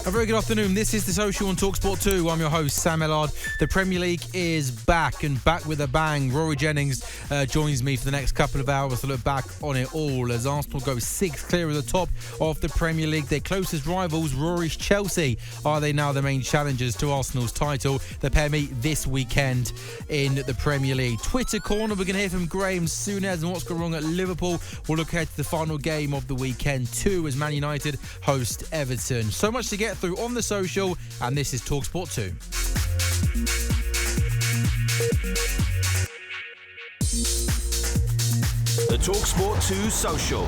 A very good afternoon. This is The Social on talkSPORT 2. I'm your host, Sam Ellard. The Premier League is back and back with a bang. Rory Jennings joins me for the next couple of hours to look back on it all as Arsenal go 6 clear of the top of the Premier League. Their closest rivals, Rory's Chelsea, are they now the main challengers to Arsenal's title? The pair meet this weekend in the Premier League. Twitter corner, we're going to hear from Graham Souness and what's gone wrong at Liverpool. We'll look ahead to the final game of the weekend too as Man United host Everton. So much to get through on The Social, and this is talkSPORT 2. The talkSPORT 2 Social.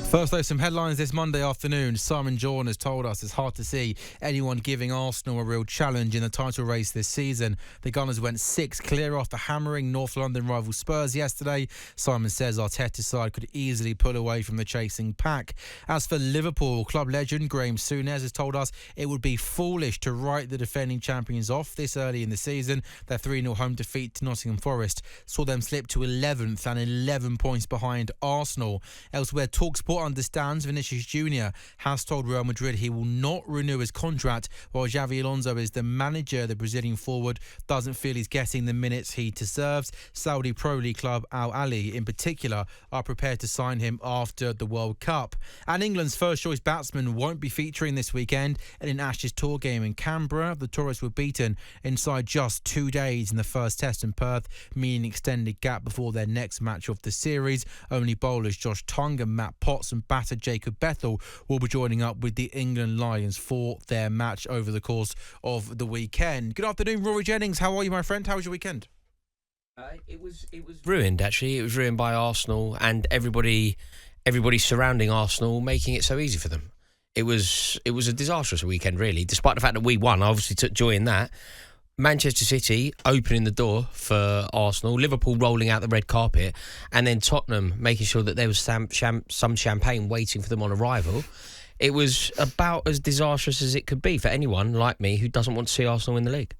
First, though, some headlines this Monday afternoon. Simon Jordan has told us it's hard to see anyone giving Arsenal a real challenge in the title race this season. The Gunners went 6 clear after hammering North London rival Spurs yesterday. Simon says Arteta's side could easily pull away from the chasing pack. As for Liverpool, club legend Graham Souness has told us it would be foolish to write the defending champions off this early in the season. Their 3-0 home defeat to Nottingham Forest saw them slip to 11th and 11 points behind Arsenal. Elsewhere, talkSPORT understands Vinicius Jr. has told Real Madrid he will not renew his contract, while Xavi Alonso is the manager. The Brazilian forward doesn't feel he's getting the minutes he deserves. Saudi Pro League club Al Ahly in particular are prepared to sign him after the World Cup. And England's first choice batsman won't be featuring this weekend in an Ashes tour game in Canberra. The tourists were beaten inside just 2 days in the first test in Perth, meaning an extended gap before their next match of the series. Only bowlers Josh Tongue and Matt Potts and batter Jacob Bethel will be joining up with the England Lions for their match over the course of the weekend. Good afternoon, Rory Jennings. How are you, my friend? How was your weekend? It was ruined, actually. It was ruined by Arsenal and everybody surrounding Arsenal making it so easy for them. It was a disastrous weekend, really, despite the fact that we won. I obviously took joy in that. Manchester City opening the door for Arsenal, Liverpool rolling out the red carpet, and then Tottenham making sure that there was some champagne waiting for them on arrival. It was about as disastrous as it could be for anyone like me who doesn't want to see Arsenal win the league.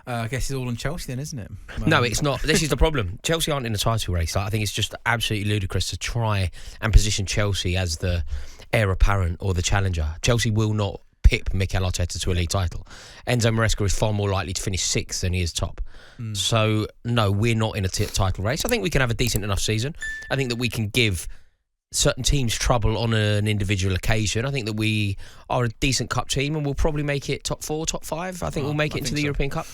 I guess it's all on Chelsea then, isn't it? No, it's not. This is the problem. Chelsea aren't in the title race. I think it's just absolutely ludicrous to try and position Chelsea as the heir apparent or the challenger. Chelsea will not pip Mikel Arteta to a league title. Enzo Maresca is far more likely to finish 6th than he is top. So, no, we're not in a title race. I think we can have a decent enough season. I think that we can give certain teams trouble on an individual occasion. I think that we are a decent cup team and we'll probably make it top 4, top 5. I think we'll make it into the European Cup.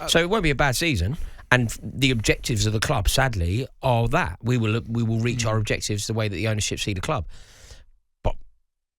So it won't be a bad season. And the objectives of the club, sadly, are that. We will reach our objectives the way that the ownership see the club.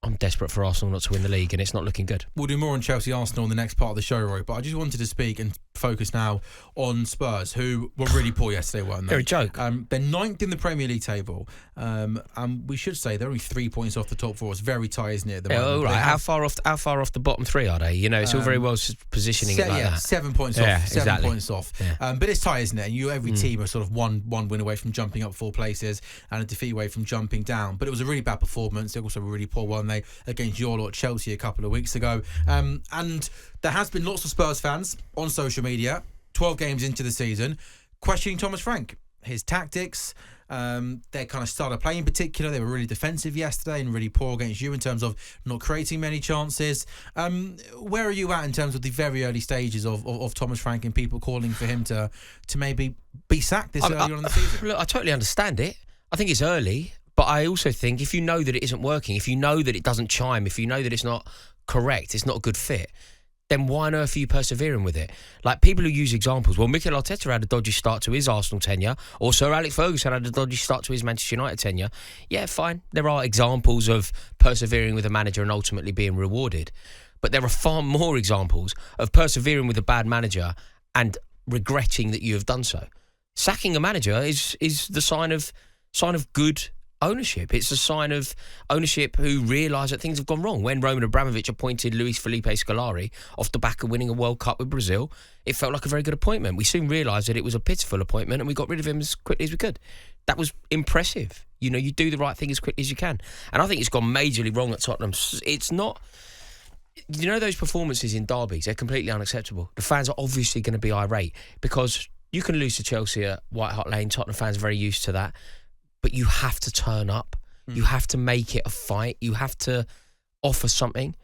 I'm desperate for Arsenal not to win the league, and it's not looking good. We'll do more on Chelsea-Arsenal in the next part of the show, Roy, but I just wanted to speak and focus now on Spurs, who were really poor yesterday, weren't they? They're a joke. They're 9th in the Premier League table, and we should say they're only 3 points off the top 4. It's very tight, isn't it, at the moment? Oh, right. How far off the bottom 3 are they? You know, it's all very well positioning it like that. 7 points off. Yeah, 7 exactly. points off. Yeah. But it's tight, isn't it? And every team are sort of one win away from jumping up 4 places and a defeat away from jumping down. But it was a really bad performance. They also were really poor, weren't they, against your lot Chelsea a couple of weeks ago. And there has been lots of Spurs fans on social media, 12 games into the season, questioning Thomas Frank, his tactics, their kind of style of play in particular. They were really defensive yesterday and really poor against you in terms of not creating many chances. Where are you at in terms of the very early stages of Thomas Frank and people calling for him to maybe be sacked this early on in the season? Look, I totally understand it. I think it's early. But I also think if you know that it isn't working, if you know that it doesn't chime, if you know that it's not correct, it's not a good fit, then why on earth are you persevering with it? Like, people who use examples, well, Mikel Arteta had a dodgy start to his Arsenal tenure, or Sir Alex Ferguson had a dodgy start to his Manchester United tenure. Yeah, fine. There are examples of persevering with a manager and ultimately being rewarded. But there are far more examples of persevering with a bad manager and regretting that you have done so. Sacking a manager is the sign of good ownership. It's a sign of ownership who realise that things have gone wrong. When Roman Abramovich appointed Luis Felipe Scolari off the back of winning a World Cup with Brazil, it felt like a very good appointment. We soon realised that it was a pitiful appointment and we got rid of him as quickly as we could. That was impressive. You know, you do the right thing as quickly as you can. And I think it's gone majorly wrong at Tottenham. It's not... You know, those performances in derbies, they're completely unacceptable. The fans are obviously going to be irate because you can lose to Chelsea at White Hart Lane. Tottenham fans are very used to that. But you have to turn up. You have to make it a fight. You have to offer something.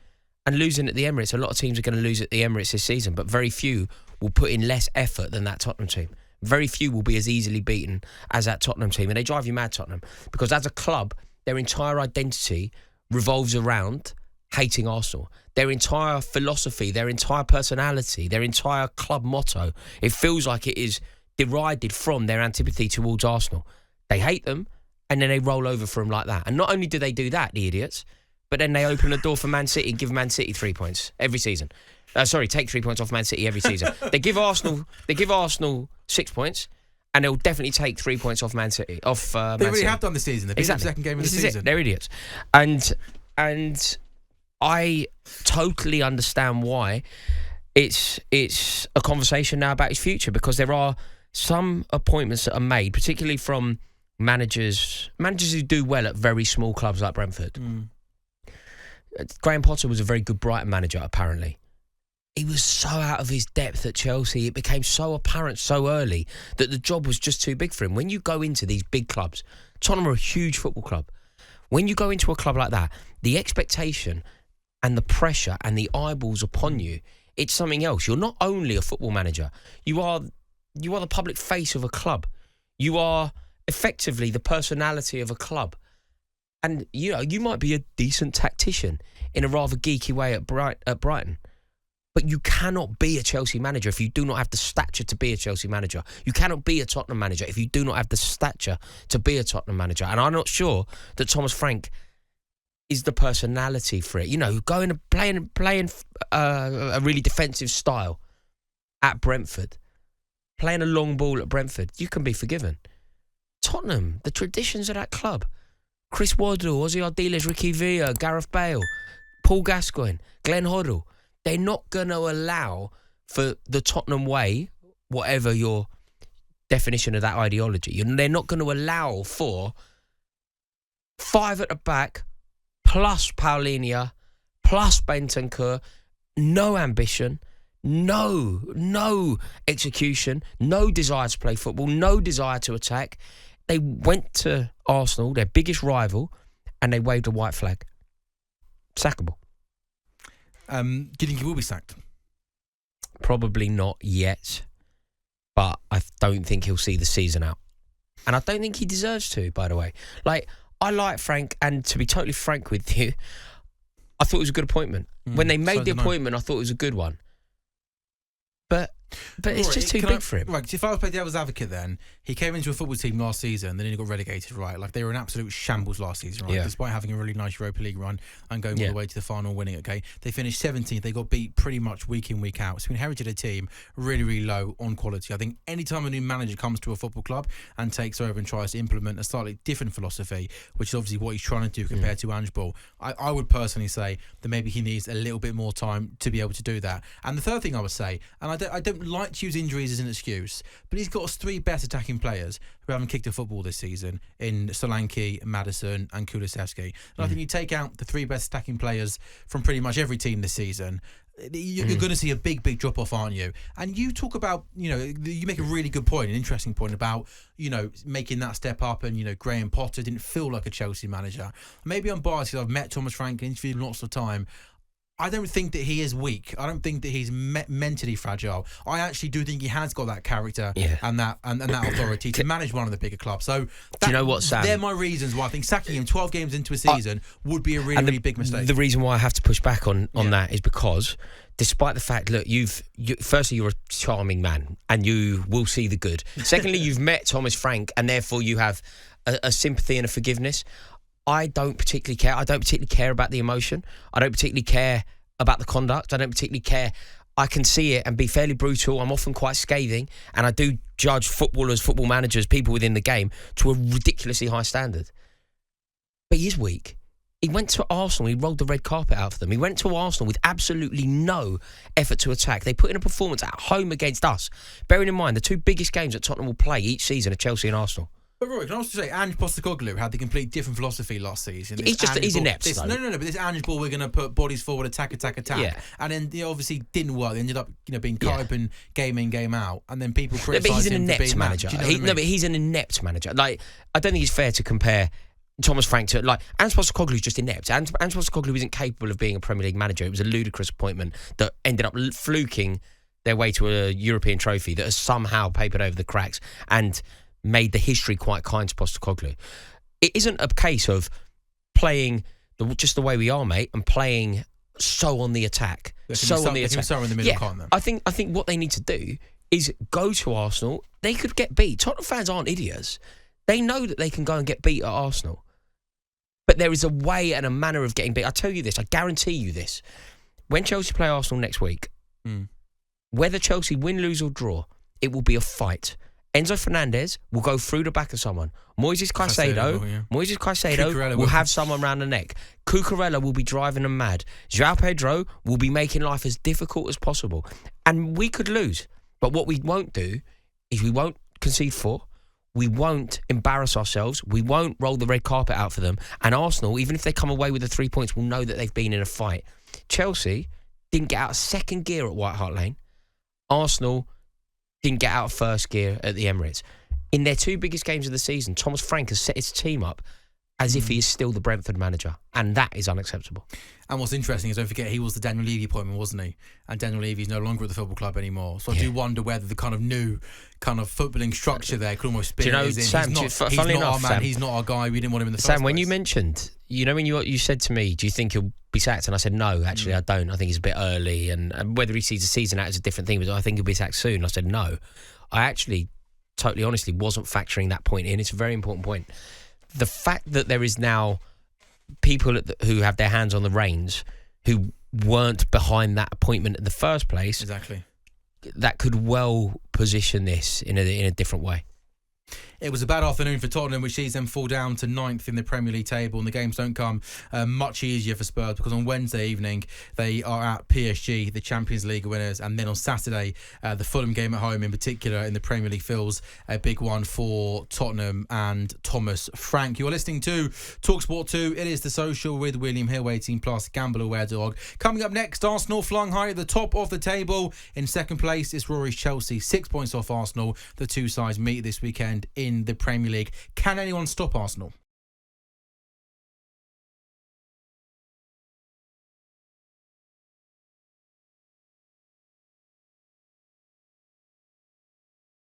And losing at the Emirates, a lot of teams are going to lose at the Emirates this season, but very few will put in less effort than that Tottenham team. Very few will be as easily beaten as that Tottenham team. And they drive you mad, Tottenham, because as a club, their entire identity revolves around hating Arsenal. Their entire philosophy, their entire personality, their entire club motto, it feels like it is derided from their antipathy towards Arsenal. They hate them, and then they roll over for them like that. And not only do they do that, the idiots, but then they open the door for Man City and give Man City 3 points every season. Take 3 points off Man City every season. They give Arsenal 6 points, and they'll definitely take 3 points off Man City. They really have done this season. They beat the second game of the season. They're idiots, and I totally understand why it's a conversation now about his future, because there are some appointments that are made, particularly from managers who do well at very small clubs like Brentford. Graham Potter was a very good Brighton manager, apparently. He was so out of his depth at Chelsea. It became so apparent so early that the job was just too big for him. When you go into these big clubs, Tottenham are a huge football club. When you go into a club like that, the expectation and the pressure and the eyeballs upon you, it's something else. You're not only a football manager. You are the public face of a club. You are effectively the personality of a club. And, you might be a decent tactician in a rather geeky way at Brighton. But you cannot be a Chelsea manager if you do not have the stature to be a Chelsea manager. You cannot be a Tottenham manager if you do not have the stature to be a Tottenham manager. And I'm not sure that Thomas Frank is the personality for it. Going and playing a really defensive style at Brentford, playing a long ball at Brentford, you can be forgiven. Tottenham, the traditions of that club, Chris Waddle, Ozzy Ardiles, Ricky Villa, Gareth Bale, Paul Gascoigne, Glenn Hoddle, they're not going to allow for the Tottenham way, whatever your definition of that ideology. They're not going to allow for 5 at the back, plus Paulinho, plus Bentancur, no ambition, no execution, no desire to play football, no desire to attack. They went to Arsenal, their biggest rival, and they waved a white flag. Sackable. Do you think he will be sacked? Probably not yet, but I don't think he'll see the season out. And I don't think he deserves to, by the way. I like Frank, and to be totally frank with you, I thought it was a good appointment. When they made the appointment, I thought it was a good one. But it's just too big for him. Right, if I was playing devil's advocate then, he came into a football team last season, then he got relegated, right? They were an absolute shambles last season, right? Yeah. Despite having a really nice Europa League run and going all the way to the final, winning, okay? They finished 17th. They got beat pretty much week in, week out. So we inherited a team really, really low on quality. I think any time a new manager comes to a football club and takes over and tries to implement a slightly different philosophy, which is obviously what he's trying to do compared to Ange Ball, I would personally say that maybe he needs a little bit more time to be able to do that. And the third thing I would say, and I don't like to use injuries as an excuse, but he's got us 3 best attacking players who haven't kicked a football this season in Solanke, Maddison and Kulusevski. And I think you take out the 3 best attacking players from pretty much every team this season, you're going to see a big drop off, aren't you? And you talk about, you make a really good point, an interesting point about, making that step up. And, Graham Potter didn't feel like a Chelsea manager. Maybe I'm biased because I've met Thomas Frank and interviewed him lots of time. I don't think that he is weak. I don't think that he's mentally fragile. I actually do think he has got that character and that authority to manage one of the bigger clubs. So do you know what, Sam? They're my reasons why I think sacking him 12 games into a season would be a really big mistake. The reason why I have to push back on that is because, despite the fact, look, firstly, you're a charming man and you will see the good. Secondly, you've met Thomas Frank and therefore you have a sympathy and a forgiveness. I don't particularly care. I don't particularly care about the emotion. I don't particularly care about the conduct. I don't particularly care. I can see it and be fairly brutal. I'm often quite scathing, and I do judge footballers, football managers, people within the game to a ridiculously high standard. But he is weak. He went to Arsenal. He rolled the red carpet out for them. He went to Arsenal with absolutely no effort to attack. They put in a performance at home against us. Bearing in mind, the 2 biggest games that Tottenham will play each season are Chelsea and Arsenal. But Rory, can I also say, Ange Postecoglou had the complete different philosophy last season. He's inept. No. But this Ange Ball, we're going to put bodies forward, attack. Yeah. And then obviously didn't work. They ended up being caught open game in, game out. And then people criticised him for being manager. But he's an inept manager. I don't think it's fair to compare Thomas Frank to Ange Postecoglou's just inept. Ange Postecoglou isn't capable of being a Premier League manager. It was a ludicrous appointment that ended up fluking their way to a European trophy that has somehow papered over the cracks and made the history quite kind to Postecoglou. It isn't a case of playing just the way we are, mate, and playing so on the attack. So in the middle, can't they? I think what they need to do is go to Arsenal. They could get beat. Tottenham fans aren't idiots. They know that they can go and get beat at Arsenal. But there is a way and a manner of getting beat. I tell you this, I guarantee you this. When Chelsea play Arsenal next week, whether Chelsea win, lose or draw, it will be a fight. Enzo Fernandez will go through the back of someone. Moises Caicedo will have someone round the neck. Cucurella will be driving them mad. João Pedro will be making life as difficult as possible. And we could lose. But what we won't do is we won't concede 4. We won't embarrass ourselves. We won't roll the red carpet out for them. And Arsenal, even if they come away with the 3 points, will know that they've been in a fight. Chelsea didn't get out of second gear at White Hart Lane. Arsenal didn't get out of first gear at the Emirates. In their 2 biggest games of the season, Thomas Frank has set his team up as if he is still the Brentford manager. And that is unacceptable. And what's interesting is, don't forget, he was the Daniel Levy appointment, wasn't he? And Daniel Levy's no longer at the football club anymore. So I do wonder whether the kind of new kind of footballing structure there could almost spin. Do you know, Sam, he's not our man. He's not our guy. We didn't want him in the first place. Sam, when you mentioned, when you said to me, do you think he'll be sacked? And I said, no, actually, I don't. I think it's a bit early. And whether he sees the season out is a different thing, but I think he'll be sacked soon. I said, no. I actually, totally honestly, wasn't factoring that point in. It's a very important point. The fact that there is now people who have their hands on the reins who weren't behind that appointment in the first place, exactly, that could well position this in a different way. It was a bad afternoon for Tottenham, which sees them fall down to 9th in the Premier League table, and the games don't come much easier for Spurs, because on Wednesday evening they are at PSG, the Champions League winners, and then on Saturday the Fulham game at home in particular in the Premier League feels a big one for Tottenham and Thomas Frank. You are listening to talkSPORT 2. It is The Social with William Hill, 18+, Gamble Aware Dog. Coming up next, Arsenal flying high at the top of the table. In second place is Rory's Chelsea, 6 points off Arsenal. The two sides meet this weekend in the Premier League. Can anyone stop Arsenal?